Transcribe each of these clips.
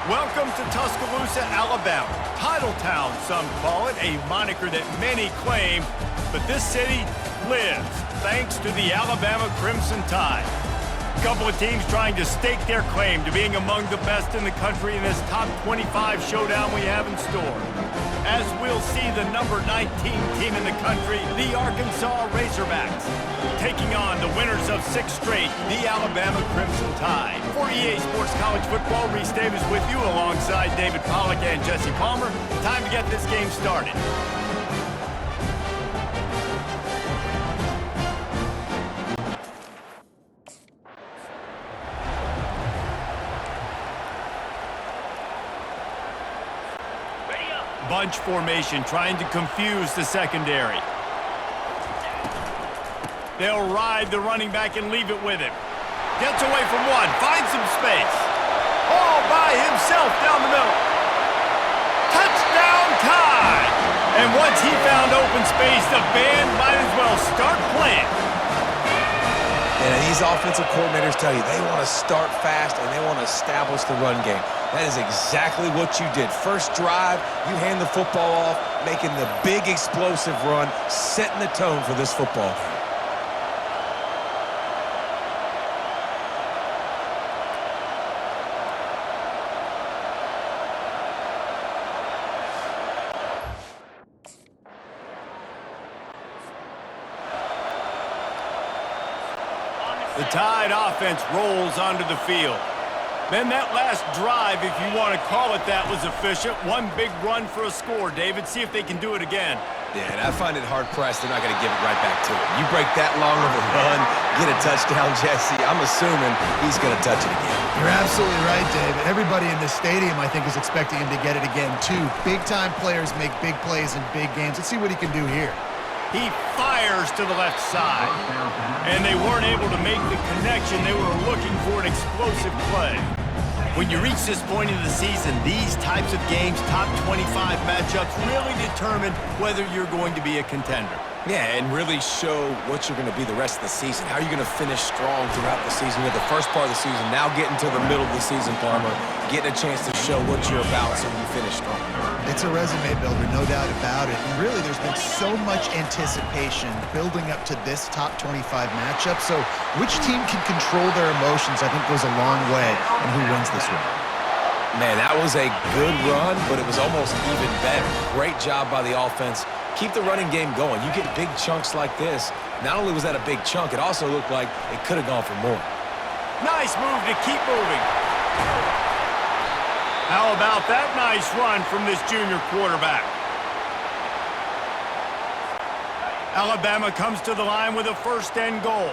Welcome to Tuscaloosa, Alabama. Titletown, some call it, a moniker that many claim, but this city lives thanks to the Alabama Crimson Tide. A couple of teams trying to stake their claim to being among the best in the country in this top 25 showdown we have in store. As we'll see the number 19 team in the country, the Arkansas Razorbacks, taking on the winners of 6 straight, the Alabama Crimson Tide. For EA Sports College Football, Reese Davis with you alongside David Pollack and Jesse Palmer. Time to get this game started. Bunch formation, trying to confuse the secondary. They'll ride the running back and leave it with him. Gets away from one, finds some space. All by himself down the middle. Touchdown Tide! And once he found open space, the band might as well start playing. And these offensive coordinators tell you they want to start fast and they want to establish the run game. That is exactly what you did. First drive, you hand the football off, making the big explosive run, setting the tone for this football game. The Tide offense rolls onto the field. Then that last drive, if you want to call it that, was efficient. One big run for a score, David. See if they can do it again. Yeah, and I find it hard-pressed they're not going to give it right back to him. You break that long of a run, get a touchdown, Jesse, I'm assuming he's going to touch it again. You're absolutely right, Dave. Everybody in this stadium, I think, is expecting him to get it again, too. Big-time players make big plays in big games. Let's see what he can do here. He fires to the left side, and they weren't able to make the connection. They were looking for an explosive play. When you reach this point in the season, these types of games, top 25 matchups, really determine whether you're going to be a contender. Yeah, and really show what you're going to be the rest of the season. How are you going to finish strong throughout the season? You had the first part of the season, now getting to the middle of the season, Palmer, getting a chance to show what you're about so you finish strong. It's a resume builder, no doubt about it. And really, there's been so much anticipation building up to this top 25 matchup. So which team can control their emotions, I think, goes a long way in who wins this one. Man, that was a good run, but it was almost even better. Great job by the offense. Keep the running game going. You get big chunks like this. Not only was that a big chunk, it also looked like it could have gone for more. Nice move to keep moving. How about that nice run from this junior quarterback? Alabama comes to the line with a 1st and goal.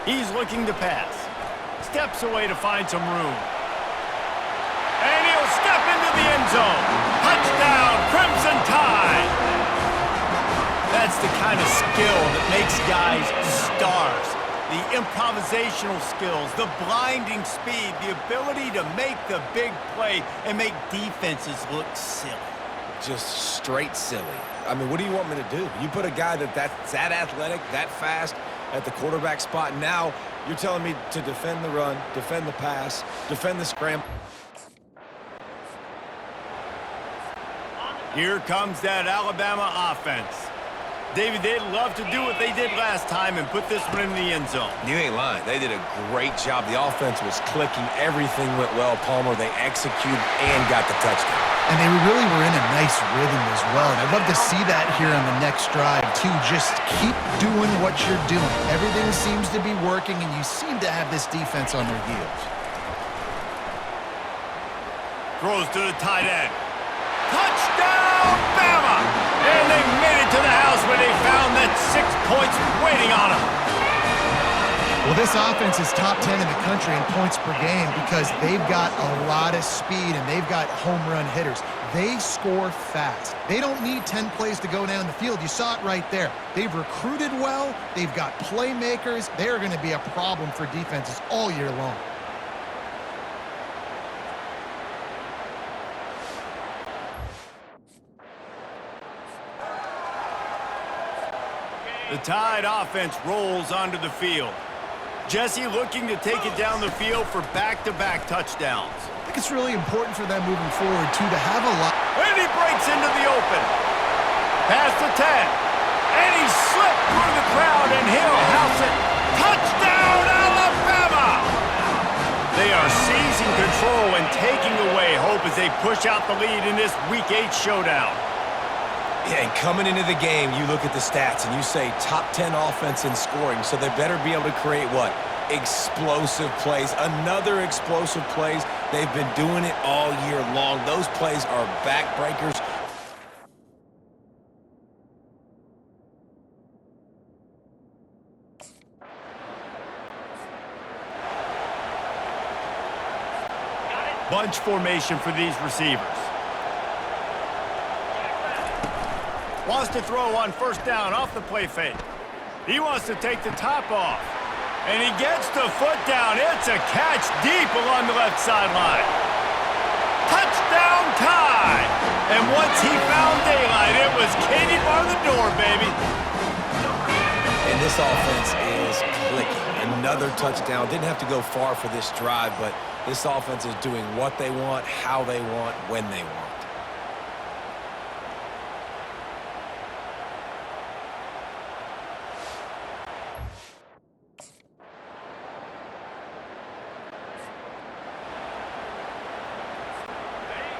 He's looking to pass. Steps away to find some room. And he'll step into the end zone. Touchdown, Crimson Tide! That's the kind of skill that makes guys stars. The improvisational skills, the blinding speed, the ability to make the big play and make defenses look silly. Just straight silly. I mean, what do you want me to do? You put a guy that's that athletic, that fast at the quarterback spot. Now you're telling me to defend the run, defend the pass, defend the scramble. Here comes that Alabama offense. David, they'd love to do what they did last time and put this one in the end zone. You ain't lying. They did a great job. The offense was clicking. Everything went well, Palmer. They executed and got the touchdown. And they really were in a nice rhythm as well. And I'd love to see that here on the next drive, too. Just keep doing what you're doing. Everything seems to be working, and you seem to have this defense on their heels. Throws to the tight end. Touchdown, Bama! And they made it to the house where they found that 6 points waiting on them. Well, this offense is top 10 in the country in points per game because they've got a lot of speed and they've got home run hitters. They score fast. They don't need 10 plays to go down the field. You saw it right there. They've recruited well. They've got playmakers. They're going to be a problem for defenses all year long. The Tide offense rolls onto the field. Jesse looking to take it down the field for back-to-back touchdowns. I think it's really important for them moving forward, too, to have a lot. And he breaks into the open. Past the 10. And he slipped through the crowd, and he'll house it. Touchdown, Alabama! They are seizing control and taking away hope as they push out the lead in this Week 8 showdown. Yeah, and coming into the game, you look at the stats and you say top 10 offense in scoring, so they better be able to create what? Explosive plays. Another explosive plays. They've been doing it all year long. Those plays are backbreakers. Bunch formation for these receivers. Wants to throw on first down off the play fake. He wants to take the top off. And he gets the foot down. It's a catch deep along the left sideline. Touchdown tie! And once he found daylight, it was Katie bar the door, baby. And this offense is clicking. Another touchdown. Didn't have to go far for this drive, but this offense is doing what they want, how they want, when they want.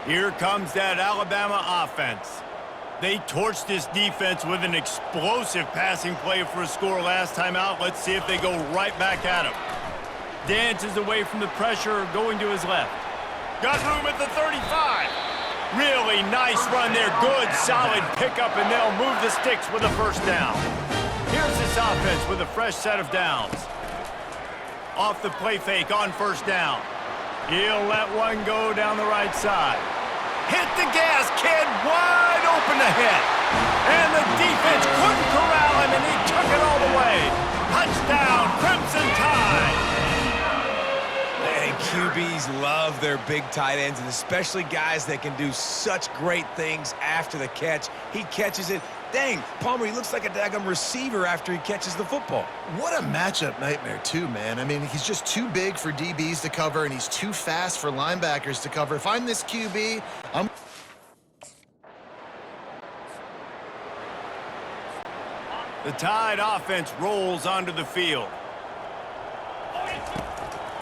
Here comes that Alabama offense. They torched this defense with an explosive passing play for a score last time out. Let's see if they go right back at him. Dances away from the pressure, going to his left. Got room at the 35. Really nice run there. Good, solid pickup, and they'll move the sticks with a first down. Here's this offense with a fresh set of downs. Off the play fake on first down. He'll let one go down the right side. Hit the gas, kid, wide open ahead. And the defense couldn't corral him, and he took it all the way. Touchdown, Crimson Tide. And QBs love their big tight ends, and especially guys that can do such great things after the catch. He catches it. Dang, Palmer, he looks like a daggum receiver after he catches the football. What a matchup nightmare, too, man. I mean, he's just too big for DBs to cover, and he's too fast for linebackers to cover. If I'm this QB, I'm... The Tide offense rolls onto the field.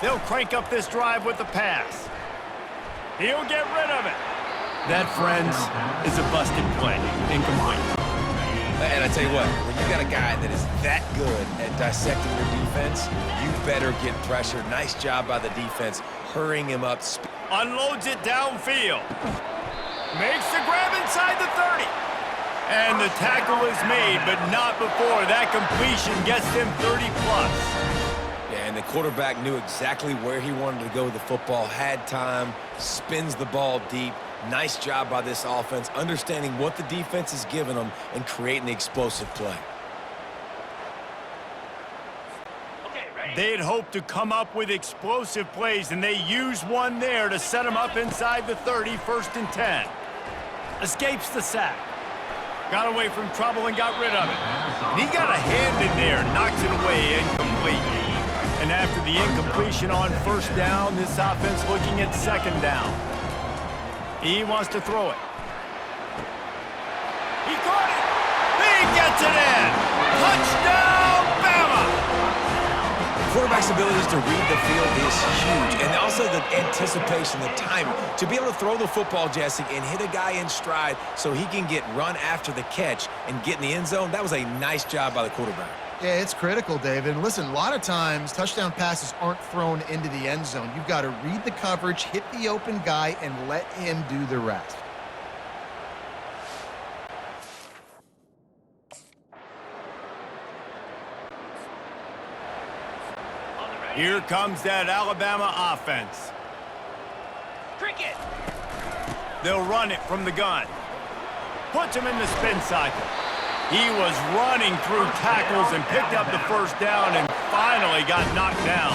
They'll crank up this drive with the pass. He'll get rid of it. That, friends, is a busted play. Incomplete. And I tell you what, when you got a guy that is that good at dissecting your defense, you better get pressure. Nice job by the defense, hurrying him up. Unloads it downfield. Makes the grab inside the 30. And the tackle is made, but not before that completion gets them 30-plus. Yeah, and the quarterback knew exactly where he wanted to go with the football, had time, spins the ball deep. Nice job by this offense, understanding what the defense is giving them and creating the explosive play. They'd hoped to come up with explosive plays, and they used one there to set them up inside the 30, 1st and 10. Escapes the sack. Got away from trouble and got rid of it. And he got a hand in there, knocks it away, incomplete. And after the incompletion on first down, this offense looking at second down. He wants to throw it. He caught it. He gets it in. Touchdown, Bama! Quarterback's abilities to read the field is huge, and also the anticipation, the timing. To be able to throw the football, Jesse, and hit a guy in stride so he can get run after the catch and get in the end zone, that was a nice job by the quarterback. Yeah, it's critical, David. And listen, a lot of times, touchdown passes aren't thrown into the end zone. You've got to read the coverage, hit the open guy, and let him do the rest. Here comes that Alabama offense. Cricket! They'll run it from the gun. Puts him in the spin cycle. He was running through tackles and picked up the first down and finally got knocked down.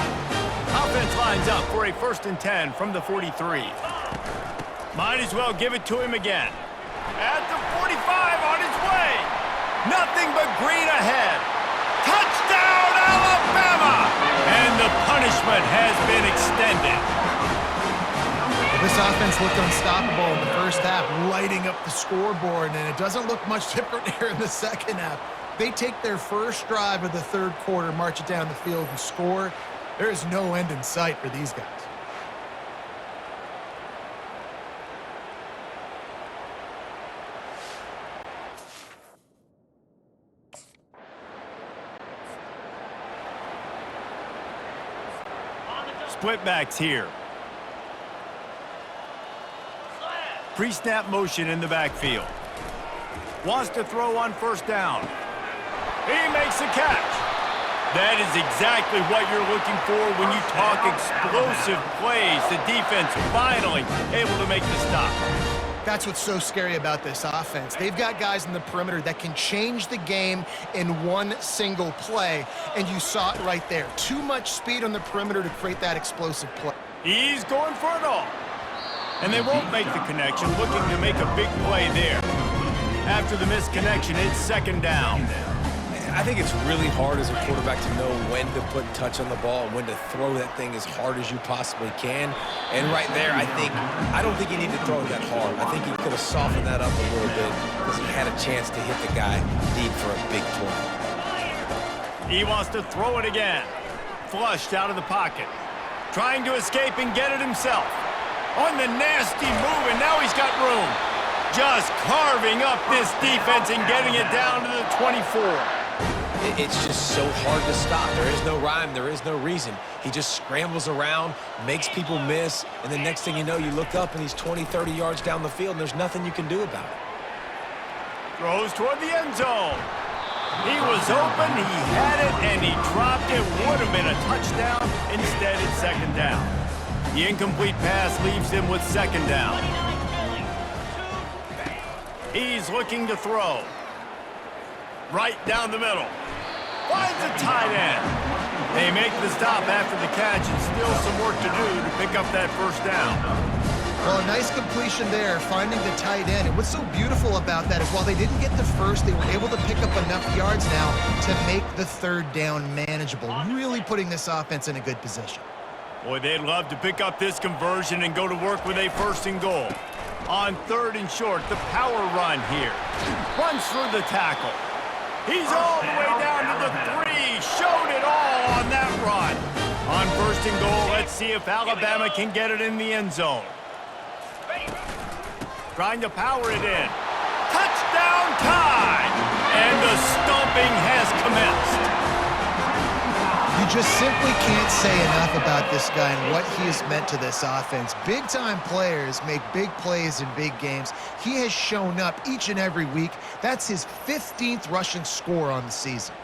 Offense lines up for a 1st and 10 from the 43. Might as well give it to him again. At the 45 on his way. Nothing but green ahead. Touchdown, Alabama! And punishment has been extended. This offense looked unstoppable in the first half, lighting up the scoreboard, and it doesn't look much different here in the second half. They take their first drive of the third quarter, march it down the field, and score. There is no end in sight for these guys. Split backs here. Pre-snap motion in the backfield. Wants to throw on first down. He makes a catch. That is exactly what you're looking for when you talk explosive plays. The defense finally able to make the stop. That's what's so scary about this offense. They've got guys in the perimeter that can change the game in one single play, and you saw it right there. Too much speed on the perimeter to create that explosive play. He's going for it all. And they won't make the connection, looking to make a big play there. After the missed connection, it's second down. I think it's really hard as a quarterback to know when to put touch on the ball and when to throw that thing as hard as you possibly can. And right there, I don't think he needed to throw it that hard. I think he could have softened that up a little bit because he had a chance to hit the guy deep for a big play. He wants to throw it again. Flushed out of the pocket. Trying to escape and get it himself. On the nasty move, and now he's got room. Just carving up this defense and getting it down to the 24. It's just so hard to stop. There is no rhyme. There is no reason. He just scrambles around, makes people miss, and the next thing you know, you look up and he's 20, 30 yards down the field, and there's nothing you can do about it. Throws toward the end zone. He was open, he had it, and he dropped it. Would have been a touchdown. Instead, it's second down. The incomplete pass leaves him with second down. He's looking to throw. Right down the middle. Finds a tight end. They make the stop after the catch, and still some work to do to pick up that first down. Well, a nice completion there, finding the tight end. And what's so beautiful about that is while they didn't get the first, they were able to pick up enough yards now to make the third down manageable, really putting this offense in a good position. Boy, they'd love to pick up this conversion and go to work with a first and goal. On third and short, the power run here. Runs through the tackle. He's all the way down to the 3. Showed it all on that run. On first and goal, let's see if Alabama can get it in the end zone. Trying to power it in. Touchdown time! And the stomping has commenced. You just simply can't say enough about this guy and what he has meant to this offense. Big-time players make big plays in big games. He has shown up each and every week. That's his 15th rushing score on the season.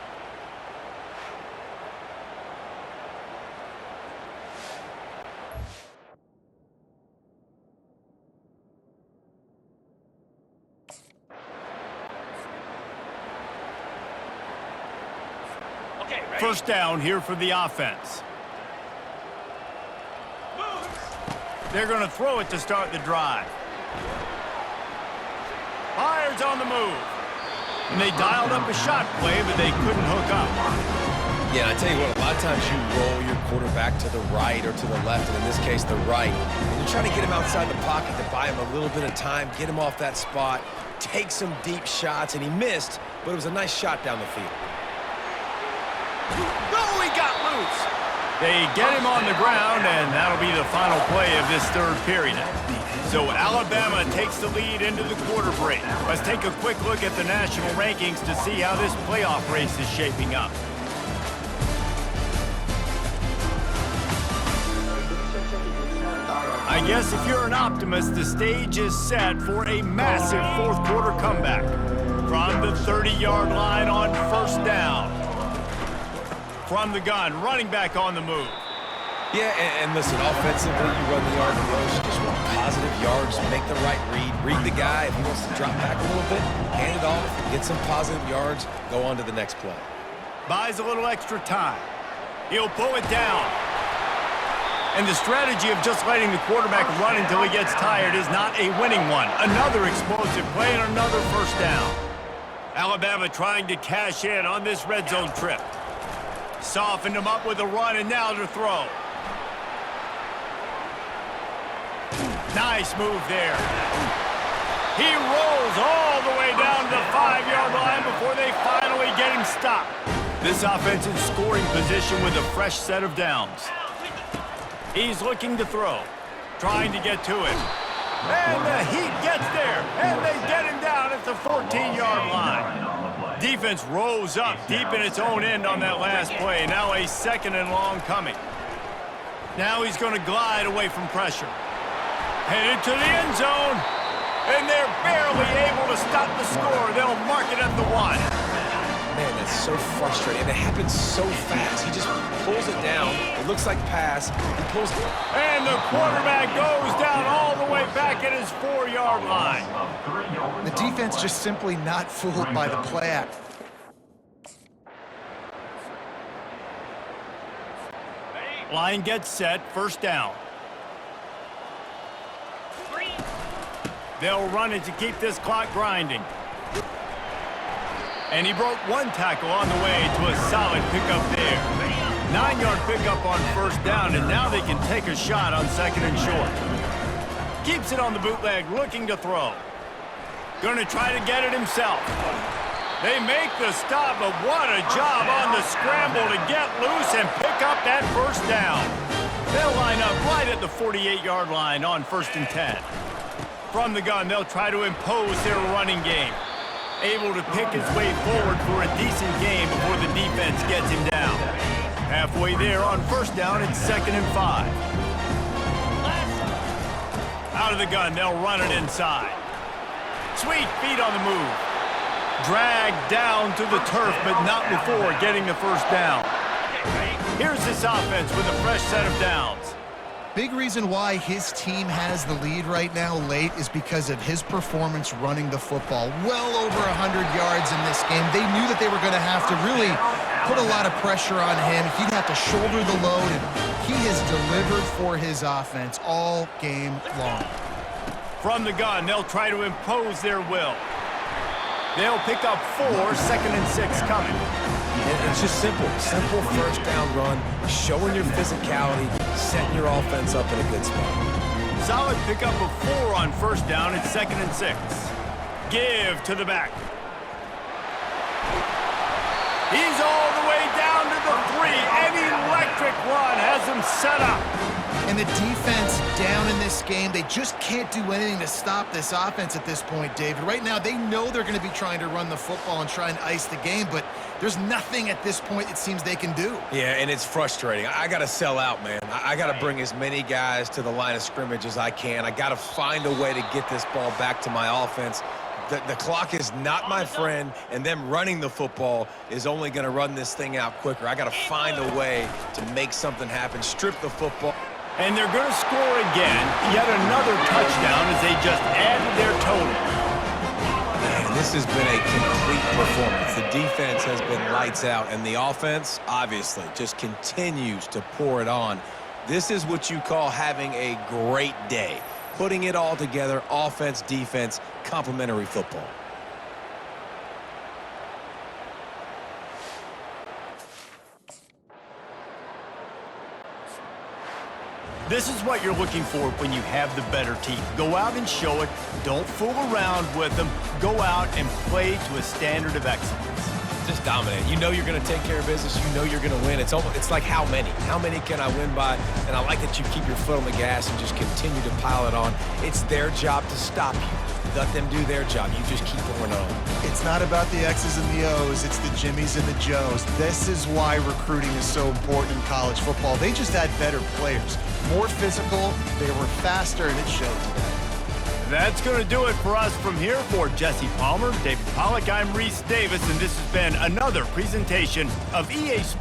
First down here for the offense. They're going to throw it to start the drive. Fires on the move. And they dialed up a shot play, but they couldn't hook up. Yeah, I tell you what, a lot of times you roll your quarterback to the right or to the left, and in this case, the right. And you're trying to get him outside the pocket to buy him a little bit of time, get him off that spot, take some deep shots, and he missed, but it was a nice shot down the field. Oh, he got loose. They get him on the ground, and that'll be the final play of this third period. So Alabama takes the lead into the quarter break. Let's take a quick look at the national rankings to see how this playoff race is shaping up. I guess if you're an optimist, the stage is set for a massive fourth quarter comeback. From the 30-yard line on first down. From the gun, running back on the move. Yeah, and listen, offensively, you run the yard motion, just want positive yards, make the right read the guy. If he wants to drop back a little bit, hand it off, get some positive yards, go on to the next play. Buys a little extra time. He'll pull it down. And the strategy of just letting the quarterback run until he gets tired is not a winning one. Another explosive play and another first down. Alabama trying to cash in on this red zone trip. Softened him up with a run, and now to throw. Nice move there. He rolls all the way down to the 5-yard line before they finally get him stopped. This offense is scoring position with a fresh set of downs. He's looking to throw, trying to get to it. And the Heat gets there, and they get him down at the 14-yard line. Defense rose up deep in its own end on that last play. Now a 2nd and long coming. Now he's going to glide away from pressure. Headed to the end zone. And they're barely able to stop the score. They'll mark it at the 1. Man, that's so frustrating. And it happens so fast. He just pulls it down. It looks like pass. He pulls it. And the quarterback goes down all the way back at his 4-yard line. The defense just simply not fooled by the play act. Line gets set, 1st down. They'll run it to keep this clock grinding. And he broke 1 tackle on the way to a solid pickup there. 9-yard pickup on 1st down, and now they can take a shot on 2nd and short. Keeps it on the bootleg, looking to throw. Going to try to get it himself. They make the stop, but what a job on the scramble to get loose and pick up that 1st down. They'll line up right at the 48-yard line on 1st and 10. From the gun, they'll try to impose their running game. Able to pick his way forward for a decent game before the defense gets him down. Halfway there on 1st down, it's 2nd and 5. Out of the gun, they'll run it inside. Sweet feet on the move. Dragged down to the turf, but not before getting the 1st down. Here's this offense with a fresh set of downs. Big reason why his team has the lead right now late is because of his performance running the football. Well over 100 yards in this game. They knew that they were going to have to really put a lot of pressure on him. He'd have to shoulder the load, and he has delivered for his offense all game long. From the gun, they'll try to impose their will. They'll pick up 4, 2nd and 6 coming. And it's just simple 1st down run, showing your physicality, setting your offense up in a good spot. Solid pickup of 4 on 1st down. It's 2nd and 6. Give to the back. He's all the way down to the 3. An electric run has him set up. And the defense down in this game, they just can't do anything to stop this offense at this point, David. Right now, they know they're going to be trying to run the football and try and ice the game, but there's nothing at this point it seems they can do. Yeah, and it's frustrating. I got to sell out, man. I got to bring as many guys to the line of scrimmage as I can. I got to find a way to get this ball back to my offense. The clock is not my friend, and them running the football is only going to run this thing out quicker. I got to find a way to make something happen, strip the football. And they're going to score again, yet another touchdown as they just added their total. Man, this has been a complete performance. The defense has been lights out, and the offense, obviously, just continues to pour it on. This is what you call having a great day. Putting it all together, offense, defense, complementary football. This is what you're looking for when you have the better team. Go out and show it. Don't fool around with them. Go out and play to a standard of excellence. Just dominate. You know you're going to take care of business. You know you're going to win. It's like how many? How many can I win by? And I like that you keep your foot on the gas and just continue to pile it on. It's their job to stop you. Let them do their job. You just keep going on. It's not about the X's and the O's. It's the Jimmies and the Joes. This is why recruiting is so important in college football. They just had better players. More physical, they were faster, and it showed today. That's going to do it for us from here. For Jesse Palmer, David Pollack, I'm Reese Davis, and this has been another presentation of EA Sports.